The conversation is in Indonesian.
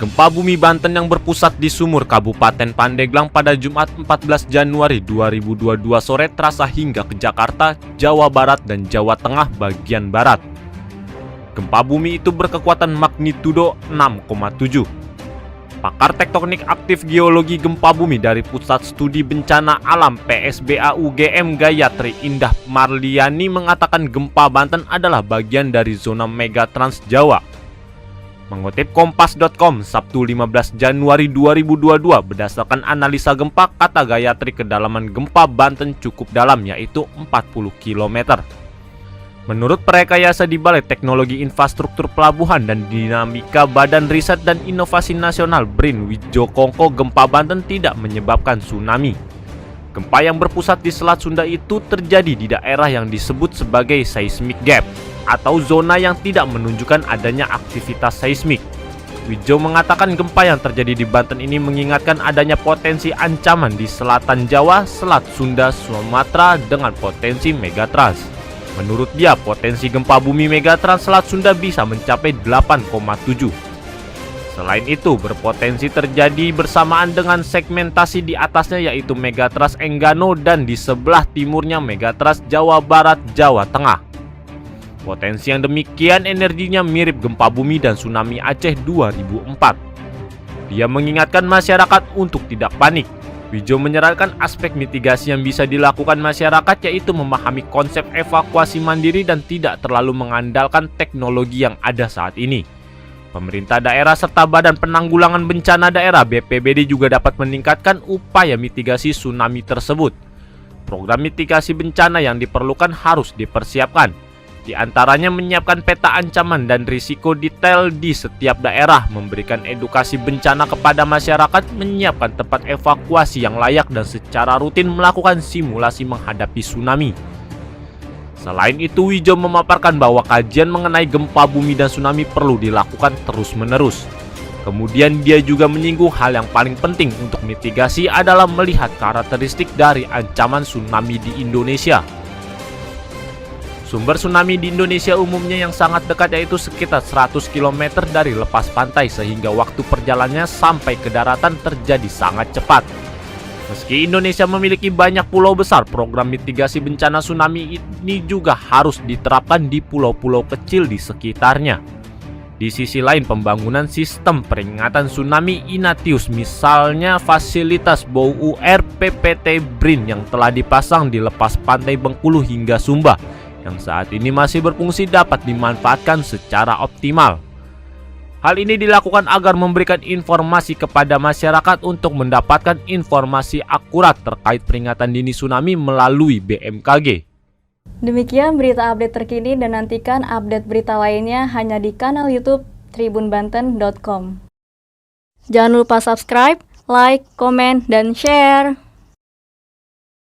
Gempa bumi Banten yang berpusat di Sumur, Kabupaten Pandeglang pada Jumat 14 Januari 2022 sore terasa hingga ke Jakarta, Jawa Barat, dan Jawa Tengah bagian barat. Gempa bumi itu berkekuatan magnitudo 6,7. Pakar tektonik aktif geologi gempa bumi dari Pusat Studi Bencana Alam PSBA UGM Gayatri Indah Marliani mengatakan gempa Banten adalah bagian dari zona Megatrans Jawa. Mengutip Kompas.com, Sabtu 15 Januari 2022, berdasarkan analisa gempa, kata Gayatri kedalaman gempa Banten cukup dalam, yaitu 40 km. Menurut perekayasa di Balai Teknologi Infrastruktur Pelabuhan dan Dinamika Badan Riset dan Inovasi Nasional BRIN Wijokongko, gempa Banten tidak menyebabkan tsunami. Gempa yang berpusat di Selat Sunda itu terjadi di daerah yang disebut sebagai seismic gap, atau zona yang tidak menunjukkan adanya aktivitas seismik. Wijo mengatakan gempa yang terjadi di Banten ini mengingatkan adanya potensi ancaman di selatan Jawa, Selat Sunda, Sumatera dengan potensi megatrans. Menurut dia, potensi gempa bumi megatrans Selat Sunda bisa mencapai 8,7. Selain itu, berpotensi terjadi bersamaan dengan segmentasi di atasnya, yaitu megatrans Enggano, dan di sebelah timurnya megatrans Jawa Barat, Jawa Tengah. Potensi yang demikian energinya mirip gempa bumi dan tsunami Aceh 2004. Dia mengingatkan masyarakat untuk tidak panik. Wijo menyarankan aspek mitigasi yang bisa dilakukan masyarakat, yaitu memahami konsep evakuasi mandiri dan tidak terlalu mengandalkan teknologi yang ada saat ini. Pemerintah daerah serta Badan Penanggulangan Bencana Daerah BPBD juga dapat meningkatkan upaya mitigasi tsunami tersebut. Program mitigasi bencana yang diperlukan harus dipersiapkan. Di antaranya menyiapkan peta ancaman dan risiko detail di setiap daerah, memberikan edukasi bencana kepada masyarakat, menyiapkan tempat evakuasi yang layak, dan secara rutin melakukan simulasi menghadapi tsunami. Selain itu, Wijo memaparkan bahwa kajian mengenai gempa bumi dan tsunami perlu dilakukan terus-menerus. Kemudian dia juga menyinggung hal yang paling penting untuk mitigasi adalah melihat karakteristik dari ancaman tsunami di Indonesia. Sumber tsunami di Indonesia umumnya yang sangat dekat, yaitu sekitar 100 km dari lepas pantai, sehingga waktu perjalanannya sampai ke daratan terjadi sangat cepat. Meski Indonesia memiliki banyak pulau besar, program mitigasi bencana tsunami ini juga harus diterapkan di pulau-pulau kecil di sekitarnya. Di sisi lain, pembangunan sistem peringatan tsunami Inatius, misalnya fasilitas BOUR PPT BRIN yang telah dipasang di lepas pantai Bengkulu hingga Sumba, yang saat ini masih berfungsi, dapat dimanfaatkan secara optimal. Hal ini dilakukan agar memberikan informasi kepada masyarakat untuk mendapatkan informasi akurat terkait peringatan dini tsunami melalui BMKG. Demikian berita update terkini, dan nantikan update berita lainnya hanya di kanal YouTube tribunbanten.com. Jangan lupa subscribe, like, komen, dan share.